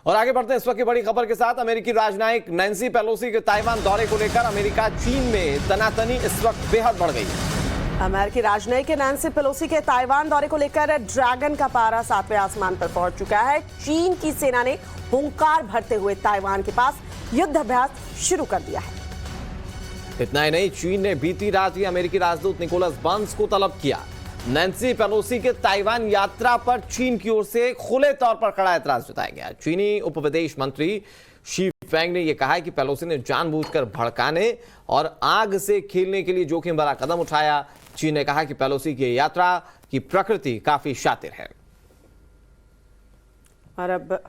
और आगे बढ़ते हैं इस वक्त की बड़ी खबर के साथ। अमेरिकी राजनयिक नैन्सी पेलोसी के ताइवान दौरे को लेकर अमेरिका चीन में तनातनी इस वक्त बेहद बढ़ गई है। अमेरिकी राजनयिक नैन्सी पेलोसी के ताइवान दौरे को लेकर ड्रैगन का पारा 7वें आसमान पर पहुंच चुका है। चीन की सेना ने हुंकार भरते हुए ताइवान के पास युद्ध अभ्यास शुरू कर दिया है। इतना ही नहीं, चीन ने बीती रात ही अमेरिकी राजदूत निकोलस बर्न्स को तलब किया। नैन्सी पेलोसी के ताइवान यात्रा पर चीन की ओर से खुले तौर पर कड़ा ऐतराज जताया गया। चीनी उप विदेश मंत्री शी फेंग ने यह कहा है कि पेलोसी ने जानबूझकर भड़काने और आग से खेलने के लिए जोखिम भरा कदम उठाया। चीन ने कहा कि पेलोसी की यात्रा की प्रकृति काफी शातिर है। और अब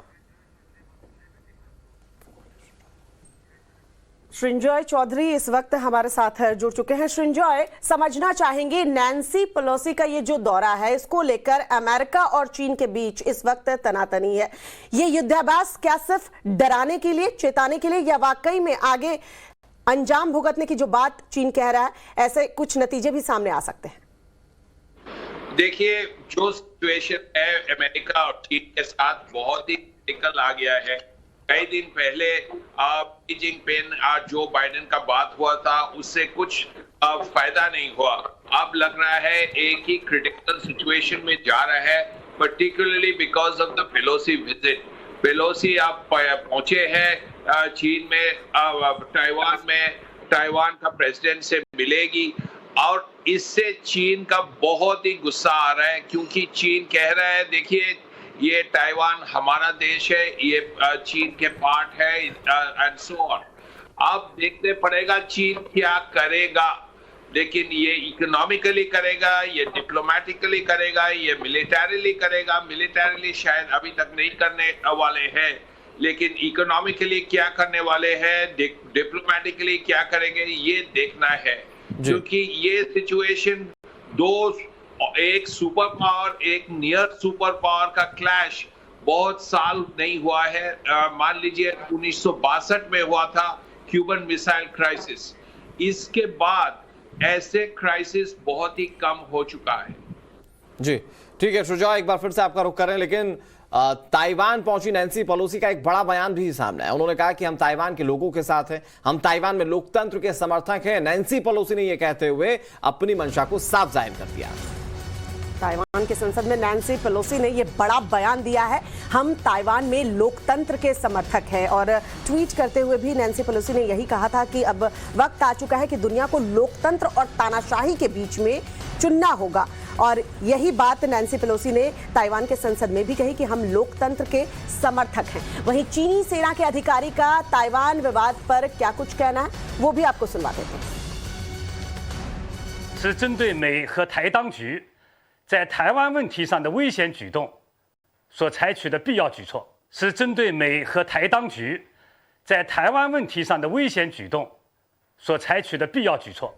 सृंजॉय चौधरी इस वक्त हमारे साथ जुड़ चुके हैं। सृंजॉय, समझना चाहेंगे नैन्सी पेलोसी का ये जो दौरा है, इसको लेकर अमेरिका और चीन के बीच इस वक्त तनातनी है। ये युद्धाभ्यास क्या सिर्फ डराने के लिए, चेताने के लिए, या वाकई में आगे अंजाम भुगतने की जो बात चीन कह रहा है, ऐसे कुछ नतीजे भी सामने आ सकते हैं? देखिए, जो सिचुएशन है अमेरिका और चीन के साथ बहुत ही क्रिटिकल आ गया है। कई दिन पहले शी जिनपिंग और जो बाइडेन का बात हुआ था, उससे कुछ फायदा नहीं हुआ। अब लग रहा है एक ही क्रिटिकल सिचुएशन में जा रहा है, particularly because of the Pelosi visit. Pelosi अब पहुंचे हैं चीन में, ताइवान का प्रेसिडेंट से मिलेगी और इससे चीन का बहुत ही गुस्सा आ रहा है, क्योंकि चीन कह रहा है देखिए ये ताइवान हमारा देश है, ये चीन के पार्ट है एंड सो ऑन। अब देखने पड़ेगा चीन क्या करेगा, लेकिन ये इकोनॉमिकली करेगा, ये डिप्लोमेटिकली करेगा, ये मिलिटरीली करेगा। मिलिटरीली शायद अभी तक नहीं करने वाले हैं, लेकिन इकोनॉमिकली क्या करने वाले हैं, डिप्लोमेटिकली क्या करेंगे, ये देखना है। क्योंकि ये सिचुएशन एक सुपर पावर, एक नियर सुपर पावर का क्लैश बहुत साल नहीं हुआ है। मान लीजिए 1962 में हुआ था क्यूबन मिसाइल क्राइसिस। इसके बाद ऐसे क्राइसिस बहुत ही कम हो चुका है। जी ठीक है सुजाव, एक बार फिर से आपका रुख करें, लेकिन ताइवान पहुंची नैन्सी पेलोसी का एक बड़ा बयान भी सामने है। उन्होंने कहा कि हम ताइवान के लोगों के साथ हैं, हम ताइवान में लोकतंत्र के समर्थक हैं। नैन्सी पेलोसी ने यह कहते हुए अपनी मंशा को साफ जाहिर कर दिया। ताइवान की संसद में नैन्सी पेलोसी ने यह बड़ा बयान दिया है, हम ताइवान में लोकतंत्र के समर्थक हैं। और ट्वीट करते हुए भी नैन्सी पेलोसी ने यही कहा था कि अब वक्त आ चुका है कि दुनिया को लोकतंत्र और तानाशाही के बीच में चुनना होगा। और यही बात नैन्सी पेलोसी ने ताइवान के संसद में भी कही कि हम लोकतंत्र के समर्थक हैं। वहीं चीनी सेना के अधिकारी का ताइवान विवाद पर क्या कुछ कहना है, वो भी आपको सुनवा देते हैं। 是针对美和台当局在台湾问题上的危险举动所采取的必要举措，是针对美和台当局在台湾问题上的危险举动所采取的必要举措。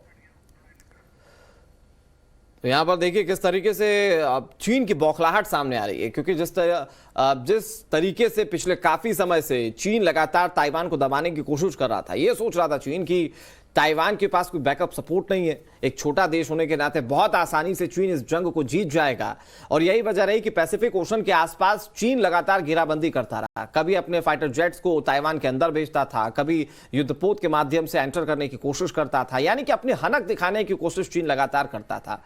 तो यहाँ पर देखिए किस तरीके से चीन की बौखलाहट सामने आ रही है, क्योंकि जिस तरीके से पिछले काफी समय से चीन लगातार ताइवान को दबाने की कोशिश कर रहा था। ये सोच रहा था चीन की ताइवान के पास कोई बैकअप सपोर्ट नहीं है, एक छोटा देश होने के नाते बहुत आसानी से चीन इस जंग को जीत जाएगा। और यही वजह रही कि पैसिफिक ओशन के आसपास चीन लगातार घेराबंदी करता रहा। कभी अपने फाइटर जेट्स को ताइवान के अंदर भेजता था, कभी युद्धपोत के माध्यम से एंटर करने की कोशिश करता था, यानी कि अपनी हनक दिखाने की कोशिश चीन लगातार करता था।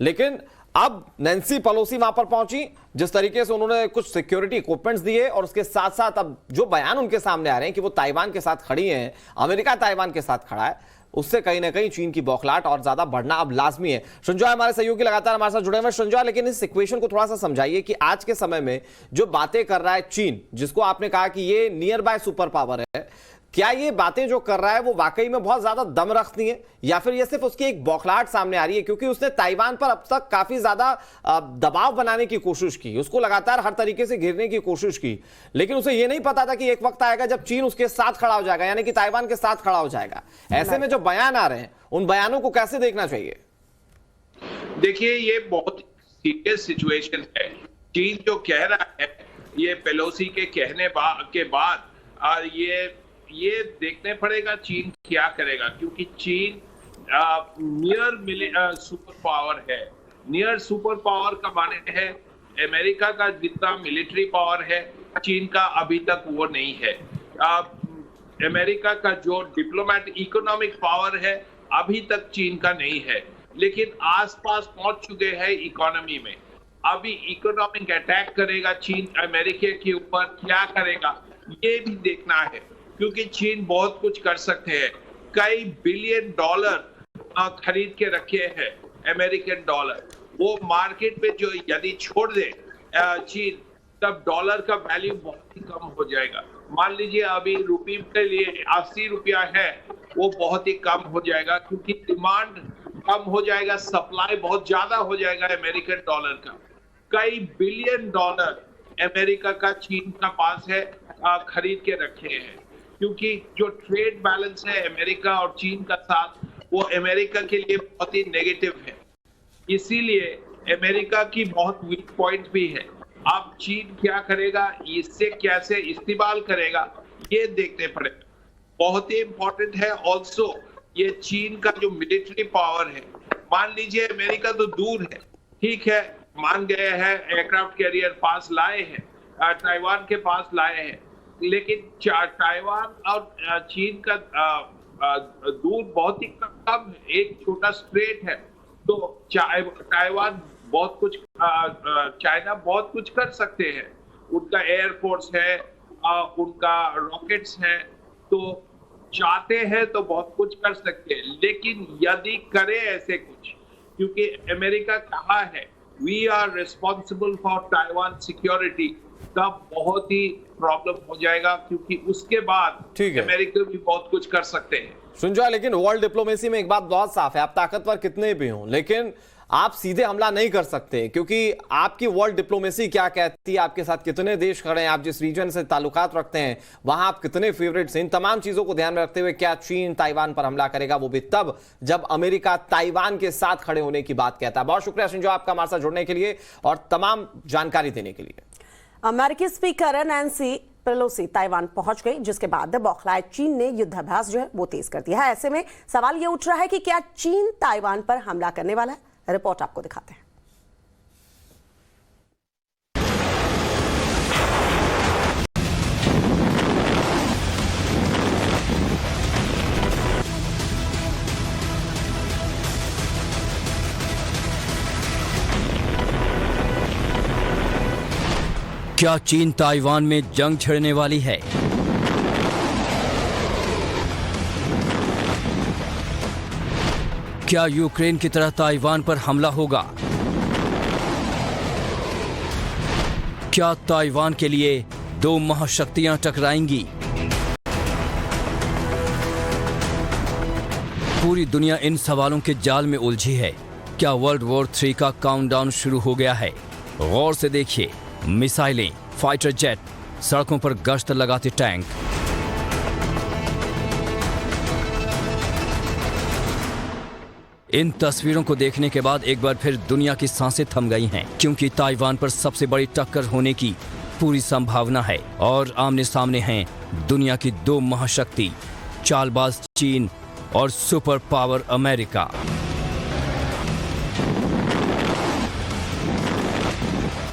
लेकिन अब नैन्सी पेलोसी वहां पर पहुंची, जिस तरीके से उन्होंने कुछ सिक्योरिटी इक्विपमेंट्स दिए और उसके साथ साथ अब जो बयान उनके सामने आ रहे हैं कि वो ताइवान के साथ खड़ी हैं, अमेरिका ताइवान के साथ खड़ा है, उससे कहीं ना कहीं चीन की बौखलाहट और ज्यादा बढ़ना अब लाजमी है। संजय हमारे सहयोगी लगातार हमारे साथ जुड़े हुए हैं। संजय, लेकिन इस इक्वेशन को थोड़ा सा समझाइए कि आज के समय में जो बातें कर रहा है चीन, जिसको आपने कहा कि ये नियर बाय सुपर पावर है, क्या ये बातें जो कर रहा है वो वाकई में बहुत ज्यादा दम रखती है, या फिर ये सिर्फ उसकी एक बौखलाहट सामने आ रही है? क्योंकि उसने ताइवान पर अब तक काफी ज्यादा दबाव बनाने की कोशिश की, उसको लगातार हर तरीके से घेरने की कोशिश की, लेकिन उसे ये नहीं पता था कि एक वक्त आएगा जब चीन उसके साथ खड़ा हो जाएगा, यानी कि ताइवान के साथ खड़ा हो जाएगा। ऐसे में जो बयान आ रहे हैं, उन बयानों को कैसे देखना चाहिए? देखिए, ये बहुत सीरियस सिचुएशन है। चीन जो कह रहा है, ये पेलोसी के कहने के बाद ये देखने पड़ेगा चीन क्या करेगा, क्योंकि चीन नियर सुपर पावर है। नियर सुपर पावर का माने है अमेरिका का जितना मिलिट्री पावर है चीन का अभी तक वो नहीं है। अमेरिका का जो डिप्लोमेटिक इकोनॉमिक पावर है अभी तक चीन का नहीं है, लेकिन आसपास पहुंच चुके हैं इकोनॉमी में। अभी इकोनॉमिक अटैक करेगा चीन अमेरिका के ऊपर, क्या करेगा ये भी देखना है, क्योंकि चीन बहुत कुछ कर सकते हैं। कई बिलियन डॉलर खरीद के रखे हैं अमेरिकन डॉलर, वो मार्केट में जो यदि छोड़ दे चीन, तब डॉलर का वैल्यू बहुत ही कम हो जाएगा। मान लीजिए अभी रुपये के लिए 80 रुपया है, वो बहुत ही कम हो जाएगा, क्योंकि डिमांड कम हो जाएगा, सप्लाई बहुत ज्यादा हो जाएगा अमेरिकन डॉलर का। कई बिलियन डॉलर अमेरिका का चीन का पास है, खरीद के रखे हैं, क्योंकि जो ट्रेड बैलेंस है अमेरिका और चीन का साथ, वो अमेरिका के लिए बहुत ही नेगेटिव है। इसीलिए अमेरिका की बहुत वीक पॉइंट भी है। अब चीन क्या करेगा, इससे कैसे इस्तेमाल करेगा, ये देखने पड़ेगा। बहुत ही इंपॉर्टेंट है ऑल्सो ये चीन का जो मिलिट्री पावर है। मान लीजिए अमेरिका तो दूर है, ठीक है, मान गए हैं, एयरक्राफ्ट कैरियर पास लाए हैं, ताइवान के पास लाए हैं, लेकिन ताइवान और चीन का दूर बहुत ही कम है, एक छोटा स्ट्रेट है। तो ताइवान बहुत कुछ, चाइना बहुत कुछ कर सकते हैं, उनका एयरफोर्स है, उनका रॉकेट्स हैं, तो चाहते हैं तो बहुत कुछ कर सकते हैं। लेकिन यदि करे ऐसे कुछ, क्योंकि अमेरिका कहा है we are responsible for Taiwan security, तब बहुत ही प्रॉब्लम हो जाएगा, क्योंकि उसके बाद अमेरिका भी बहुत कुछ कर सकते हैं। सुन जाओ, लेकिन वर्ल्ड डिप्लोमेसी में एक बात बहुत साफ है, आप ताकतवर कितने भी हों, लेकिन आप सीधे हमला नहीं कर सकते, क्योंकि आपकी वर्ल्ड डिप्लोमेसी क्या कहती है, आपके साथ कितने देश खड़े हैं, आप जिस रीजन से ताल्लुकात रखते हैं, वहां आप कितने फेवरेट्स हैं, इन तमाम चीजों को ध्यान में रखते हुए क्या चीन ताइवान पर हमला करेगा, वो भी तब जब अमेरिका ताइवान के साथ खड़े होने की बात कहता है। बहुत शुक्रिया सिंजो आपका हमारे साथ जुड़ने के लिए और तमाम जानकारी देने के लिए। अमेरिकी स्पीकर नैंसी पेलोसी ताइवान पहुंच गई, जिसके बाद बौखलाए चीन ने युद्धाभ्यास जो है वो तेज कर दिया है। ऐसे में सवाल ये उठ रहा है कि क्या चीन ताइवान पर हमला करने वाला है। रिपोर्ट आपको दिखाते हैं। क्या चीन ताइवान में जंग छिड़ने वाली है? क्या यूक्रेन की तरह ताइवान पर हमला होगा? क्या ताइवान के लिए दो महाशक्तियां टकराएंगी? पूरी दुनिया इन सवालों के जाल में उलझी है। क्या वर्ल्ड वॉर 3 का काउंटडाउन शुरू हो गया है? गौर से देखिए, मिसाइलें, फाइटर जेट, सड़कों पर गश्त लगाते टैंक। इन तस्वीरों को देखने के बाद एक बार फिर दुनिया की सांसें थम गई हैं, क्योंकि ताइवान पर सबसे बड़ी टक्कर होने की पूरी संभावना है और आमने सामने हैं दुनिया की दो महाशक्ति, चालबाज चीन और सुपर पावर अमेरिका।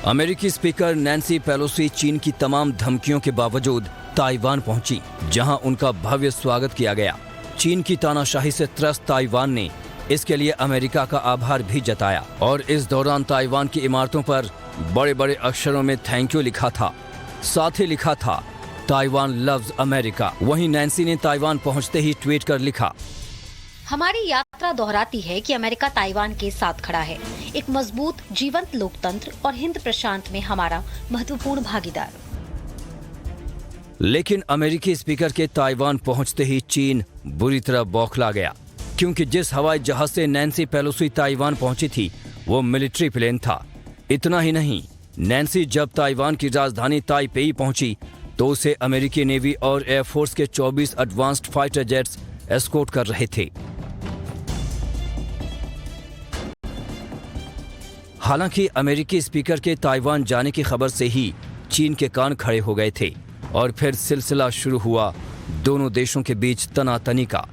अमेरिकी स्पीकर नैंसी पेलोसी चीन की तमाम धमकियों के बावजूद ताइवान पहुंची, जहां उनका भव्य स्वागत किया गया। चीन की तानाशाही से त्रस्त ताइवान ने इसके लिए अमेरिका का आभार भी जताया और इस दौरान ताइवान की इमारतों पर बड़े बड़े अक्षरों में थैंक यू लिखा था। साथ ही लिखा था ताइवान लव्स अमेरिका। वहीं नैंसी ने ताइवान पहुंचते ही ट्वीट कर लिखा, हमारी यात्रा दोहराती है कि अमेरिका ताइवान के साथ खड़ा है, एक मजबूत जीवंत लोकतंत्र और हिंद प्रशांत में हमारा महत्वपूर्ण भागीदार। लेकिन अमेरिकी स्पीकर के ताइवान पहुंचते ही चीन बुरी तरह बौखला गया, क्योंकि जिस हवाई जहाज से नैंसी पेलोसी ताइवान पहुंची थी वो मिलिट्री प्लेन था। इतना ही नहीं, नैंसी जब ताइवान की राजधानी ताइपेई पहुंची तो उसे अमेरिकी नेवी और एयरफोर्स के 24 एडवांस्ड फाइटर जेट्स एस्कॉर्ट कर रहे थे। हालांकि अमेरिकी स्पीकर के ताइवान जाने की खबर से ही चीन के कान खड़े हो गए थे और फिर सिलसिला शुरू हुआ दोनों देशों के बीच तनातनी का।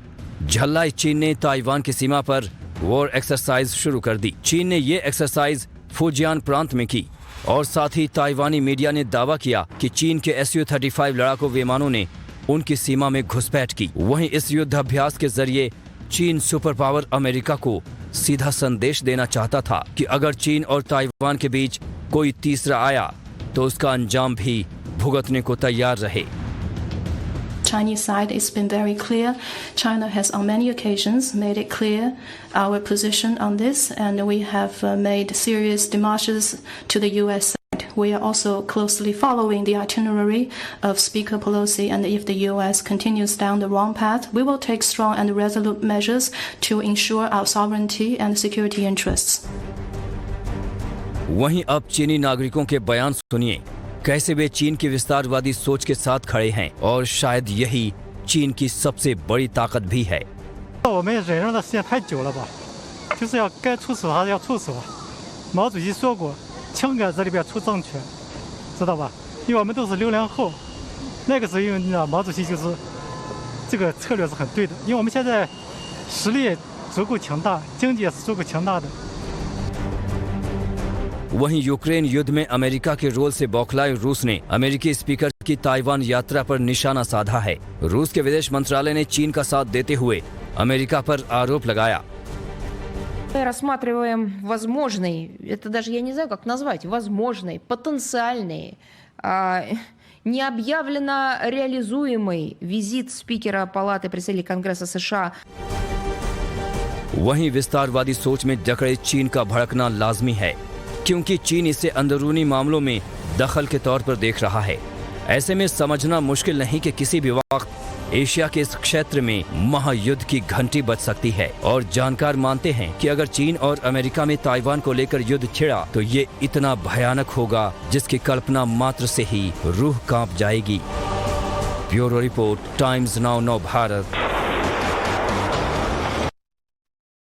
झल्लाई चीन ने ताइवान की सीमा पर वॉर एक्सरसाइज शुरू कर दी। चीन ने ये एक्सरसाइज फुजियान प्रांत में की, और साथ ही ताइवानी मीडिया ने दावा किया कि चीन के Su-35 लड़ाकू विमानों ने उनकी सीमा में घुसपैठ की। वहीं इस युद्ध अभ्यास के जरिए चीन सुपर पावर अमेरिका को सीधा संदेश देना चाहता था कि अगर चीन और ताइवान के बीच कोई तीसरा आया तो उसका अंजाम भी भुगतने को तैयार रहे। Chinese side has been very clear. China has on many occasions made it clear our position on this, and we have made serious demarches to the US side. We are also closely following the itinerary of Speaker Pelosi, and if the US continues down the wrong path, we will take strong and resolute measures to ensure our sovereignty and security interests. वहीं अब चीनी नागरिकों के बयान सुनिए, कैसे वे चीन की विस्तारवादी सोच के साथ खड़े हैं और शायद यही चीन की सबसे बड़ी ताकत भी है। 我们忍让的时间太久了吧，就是要该处死还是要处死吧。毛主席说过，枪杆子里边出政权，知道吧？因为我们都是60后，那个时候因为你知道毛主席就是这个策略是很对的，因为我们现在实力足够强大，经济也是足够强大的。 वहीं यूक्रेन युद्ध में अमेरिका के रोल से बौखलाए रूस ने अमेरिकी स्पीकर की ताइवान यात्रा पर निशाना साधा है। रूस के विदेश मंत्रालय ने चीन का साथ देते हुए अमेरिका पर आरोप लगाया। Мы рассматриваем возможный, это даже я не знаю, как назвать, возможный, потенциальный, необъявленно реализуемый визит спикера Палаты представителей Конгресса США. वहीं विस्तारवादी सोच में जकड़े चीन का भड़कना लाजमी है, क्योंकि चीन इसे अंदरूनी मामलों में दखल के तौर पर देख रहा है। ऐसे में समझना मुश्किल नहीं कि किसी भी वक्त एशिया के इस क्षेत्र में महायुद्ध की घंटी बज सकती है। और जानकार मानते हैं कि अगर चीन और अमेरिका में ताइवान को लेकर युद्ध छिड़ा तो ये इतना भयानक होगा जिसकी कल्पना मात्र से ही रूह कांप जाएगी। Bureau report, times now Bharat.